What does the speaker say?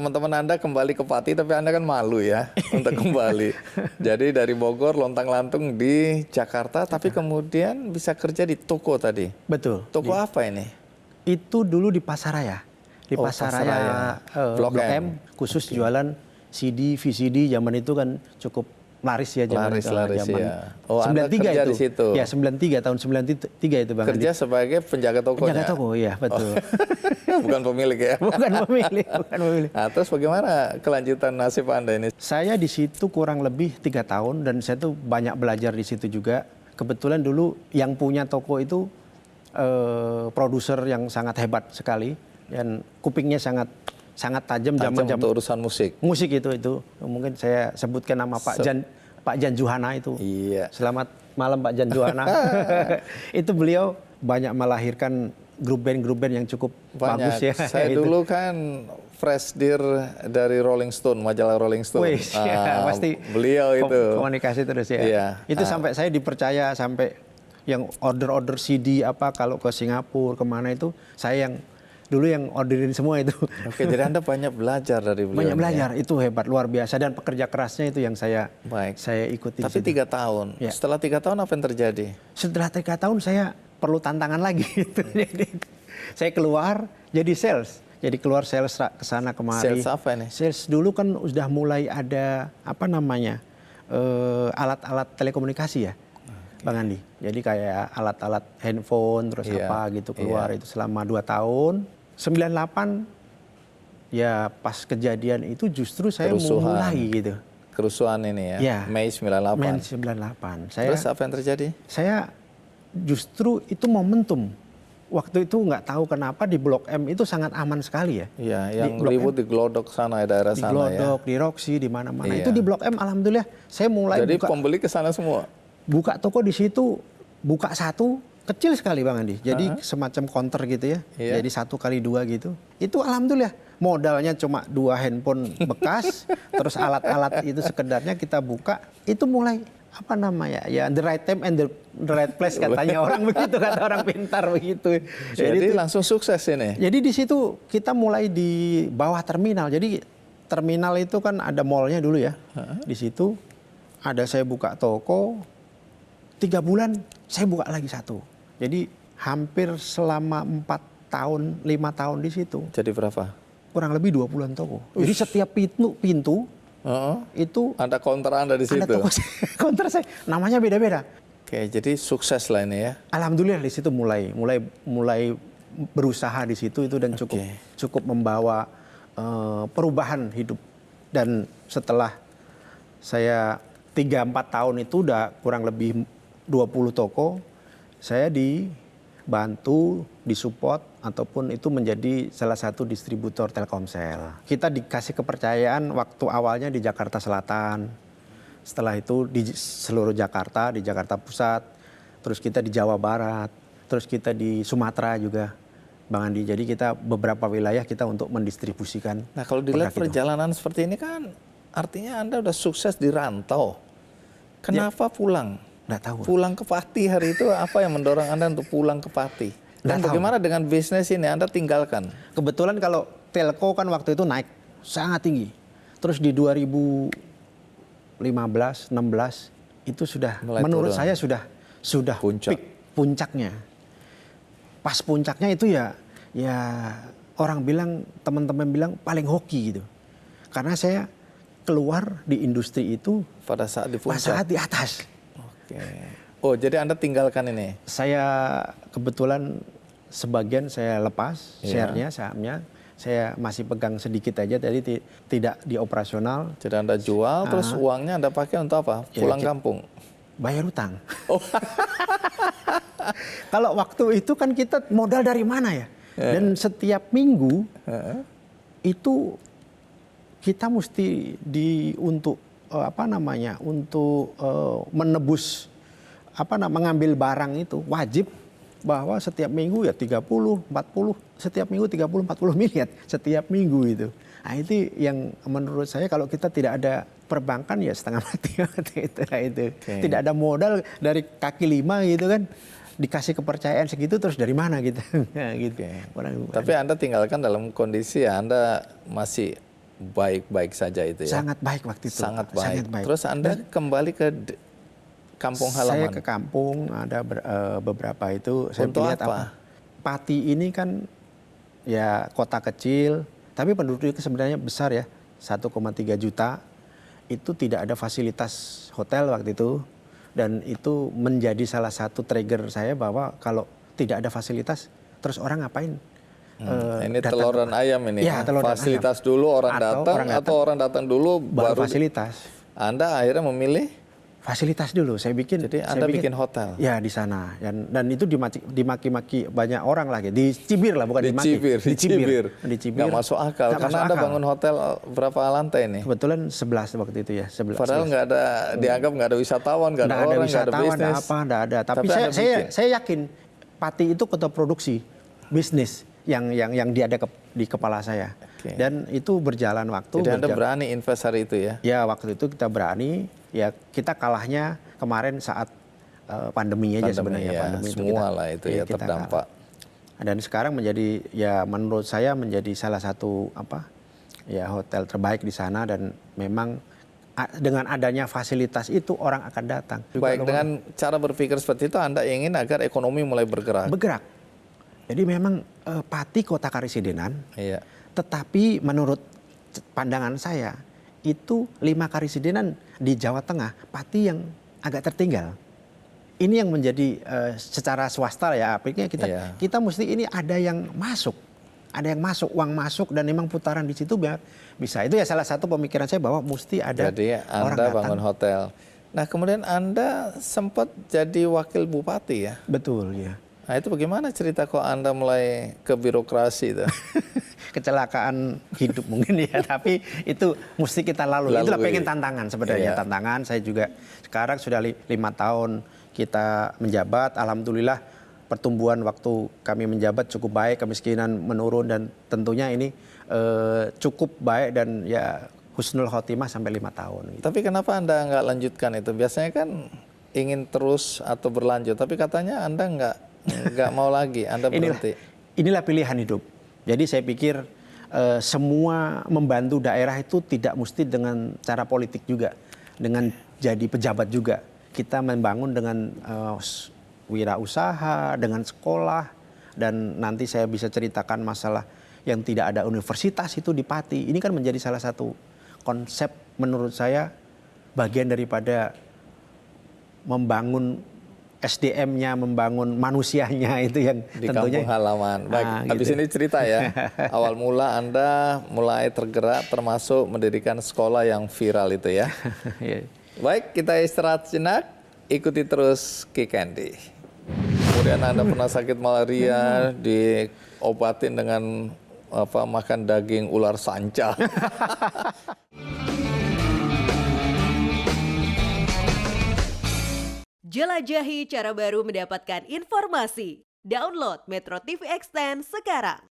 teman-teman Anda kembali ke Pati, tapi Anda kan malu ya untuk kembali. Jadi dari Bogor lontang-lantung di Jakarta, tapi kemudian bisa kerja di toko tadi. Betul. Toko apa ini? Itu dulu di Pasaraya. Di Oh, Pasaraya Blok Blok M. M, khusus jualan CD, VCD. Zaman itu kan cukup laris ya zaman itu. Laris Zaman ya. Oh, Anda 93 kerja itu. di situ. Ya, 93 tahun 93 itu Bang Kerja Andi. sebagai penjaga tokonya. Penjaga toko, iya betul. Bukan pemilik ya. bukan pemilik. Nah, terus bagaimana kelanjutan nasib Anda ini? Saya di situ kurang lebih 3 tahun dan saya tuh banyak belajar di situ juga. Kebetulan dulu yang punya toko itu produser yang sangat hebat sekali dan kupingnya sangat tajam zaman untuk urusan musik. Musik itu mungkin saya sebutkan nama Pak Jan Juhana itu. Iya. Selamat malam Pak Jan Juhana. Itu beliau banyak melahirkan grup band yang cukup bagus ya. Saya dulu kan fresh dear dari Rolling Stone, majalah Rolling Stone. Wih, ya, pasti beliau itu komunikasi terus ya. Iya. Itu sampai saya dipercaya sampai yang order CD apa kalau ke Singapura kemana itu saya yang dulu yang orderin semua itu. Oke, jadi Anda banyak belajar dari beliau. Banyak belajar, itu hebat, luar biasa. Dan pekerja kerasnya itu yang saya ikuti. Tapi 3 tahun, ya. Setelah 3 tahun apa yang terjadi? Setelah 3 tahun saya perlu tantangan lagi. Jadi, saya keluar jadi sales. Jadi keluar sales ke sana kemari. Sales apa ini? Sales dulu kan sudah mulai ada, alat-alat telekomunikasi ya. Bang Andi. Jadi kayak alat-alat handphone, terus apa gitu keluar itu selama 2 tahun. 98 ya pas kejadian itu justru saya mulai gitu. Kerusuhan ini ya, Mei 98. Mei 98. Terus apa yang terjadi? Saya justru itu momentum. Waktu itu nggak tahu kenapa di Blok M itu sangat aman sekali ya. Iya, yang ribut di Glodok sana, daerah sana ya. Di Glodok, di Roxy, di mana-mana. Itu di Blok M alhamdulillah saya mulai Jadi pembeli ke sana semua? Buka toko di situ, buka satu, kecil sekali Bang Andi. Jadi semacam counter gitu ya. Jadi 1x2 gitu. Itu alhamdulillah modalnya cuma 2 handphone bekas, terus alat-alat itu sekedarnya kita buka. Itu mulai ya the right time and the right place katanya orang begitu, kata orang pintar begitu. Jadi langsung sukses ini. Jadi di situ kita mulai di bawah terminal. Jadi terminal itu kan ada mallnya dulu ya. Di situ ada saya buka toko. 3 bulan saya buka lagi satu. Jadi hampir selama 4 tahun, 5 tahun di situ. Jadi berapa? Kurang lebih 20-an toko. Jadi setiap pintu itu ada counter Anda di situ. Ada toko counter saya. Namanya beda-beda. Oke, jadi sukses lah ini ya. Alhamdulillah di situ mulai berusaha di situ itu dan cukup membawa perubahan hidup. Dan setelah saya 3-4 tahun itu udah kurang lebih 20 toko, saya dibantu, disupport, ataupun itu menjadi salah satu distributor Telkomsel. Kita dikasih kepercayaan waktu awalnya di Jakarta Selatan, setelah itu di seluruh Jakarta, di Jakarta Pusat, terus kita di Jawa Barat, terus kita di Sumatera juga, Bang Andi. Jadi kita beberapa wilayah kita untuk mendistribusikan. Nah kalau dilihat perjalanan seperti ini kan artinya Anda udah sukses di rantau. Kenapa pulang? Nggak tahu. Pulang ke Pati hari itu apa yang mendorong Anda untuk pulang ke Pati? Dan bagaimana dengan bisnis ini Anda tinggalkan? Kebetulan kalau telco kan waktu itu naik sangat tinggi. Terus di 2015, 16 itu sudah mulai menurut saya sudah puncaknya. Pas puncaknya itu ya orang bilang, teman-teman bilang paling hoki gitu. Karena saya keluar di industri itu pada saat di puncak. Pada saat di atas. Oke. Oh, jadi Anda tinggalkan ini? Saya kebetulan sebagian saya lepas share-nya, sahamnya. Saya masih pegang sedikit aja, jadi tidak di operasional. Jadi Anda jual, terus uangnya Anda pakai untuk apa? Pulang kampung? Bayar utang. Oh. Kalau waktu itu kan kita modal dari mana ya? Dan setiap minggu itu kita mesti untuk menebus mengambil barang itu wajib bahwa setiap minggu ya 30, 40, setiap minggu 30, 40 miliar setiap minggu itu. Nah itu yang menurut saya kalau kita tidak ada perbankan ya setengah mati itu. Tidak ada modal dari kaki 5 gitu kan. Dikasih kepercayaan segitu terus dari mana gitu. Gitu. Tapi Anda tinggalkan dalam kondisi ya Anda masih baik-baik saja itu ya. Sangat baik waktu itu. Sangat baik. Sangat baik. Terus Anda kembali ke kampung Saya halaman. ke kampung, ada beberapa itu. Saya Untuk lihat apa? Pati ini kan ya kota kecil, tapi penduduknya sebenarnya besar ya, 1,3 juta. Itu tidak ada fasilitas hotel waktu itu. Dan itu menjadi salah satu trigger saya bahwa kalau tidak ada fasilitas, terus orang ngapain? Ini datang telur dan ayam ini. Ya, telur dan fasilitas ayam. dulu orang Atau datang orang atau orang datang dulu baru baru fasilitas. Anda akhirnya memilih. Fasilitas dulu, saya bikin. Jadi saya Anda bikin hotel. Ya di sana, dan itu dimaki-maki banyak orang lagi, dicibir lah, bukan dimaki. Dicibir. Nggak masuk akal. Nggak Karena masuk Anda akal. bangun hotel berapa lantai nih? Kebetulan 11 waktu itu ya. 11. Padahal nggak ada, dianggap nggak ada wisatawan, nggak ada orang, nggak ada bisnis. nggak ada. Tapi Anda bikin. saya yakin Pati itu kota produksi bisnis yang dia ada di kepala saya. Oke. Dan itu berjalan waktu. Jadi Anda berani invest hari itu ya? Ya waktu itu kita berani. Ya kita kalahnya kemarin saat pandemi aja sebenarnya. Ya, Pandemi semua lah itu ya kita terdampak. kalah. Dan sekarang menjadi ya menurut saya menjadi salah satu hotel terbaik di sana, dan memang dengan adanya fasilitas itu orang akan datang. Baik, dengan cara berpikir seperti itu Anda ingin agar ekonomi mulai bergerak. Bergerak. Jadi memang Pati kota karesidenan, Iya. tetapi menurut pandangan saya itu 5 karesidenan di Jawa Tengah, Pati yang agak tertinggal. Ini yang menjadi secara swasta ya, artinya kita mesti ini ada yang masuk, uang masuk, dan memang putaran di situ biar bisa. Itu ya salah satu pemikiran saya bahwa mesti ada. Jadi orang Anda datang. bangun hotel. Nah kemudian Anda sempat jadi wakil bupati ya? Betul ya. Nah itu bagaimana cerita kok Anda mulai ke birokrasi itu? Kecelakaan hidup mungkin ya, tapi itu mesti kita lalui. Itulah pengen tantangan sebenarnya. Iya. Tantangan saya juga sekarang sudah 5 tahun kita menjabat, alhamdulillah pertumbuhan waktu kami menjabat cukup baik, kemiskinan menurun, dan tentunya ini cukup baik, dan ya husnul khotimah sampai 5 tahun. Gitu. Tapi kenapa Anda nggak lanjutkan itu? Biasanya kan ingin terus atau berlanjut, tapi katanya Anda nggak mau lagi, Anda berhenti. Inilah pilihan hidup. Jadi saya pikir semua membantu daerah itu tidak mesti dengan cara politik juga, dengan jadi pejabat juga. Kita membangun dengan wirausaha, dengan sekolah, dan nanti saya bisa ceritakan masalah yang tidak ada universitas itu di Pati. Ini kan menjadi salah satu konsep menurut saya bagian daripada membangun SDM-nya, membangun manusianya itu yang Di tentunya kampung halaman. Baik, habis gitu. ini cerita ya. Awal mula Anda mulai tergerak termasuk mendirikan sekolah yang viral itu ya. Iya. Baik, kita istirahat sejenak. Ikuti terus Ki Candy. Kemudian Anda pernah sakit malaria, diobatin dengan makan daging ular sanca. Jelajahi cara baru mendapatkan informasi. Download Metro TV Extend sekarang.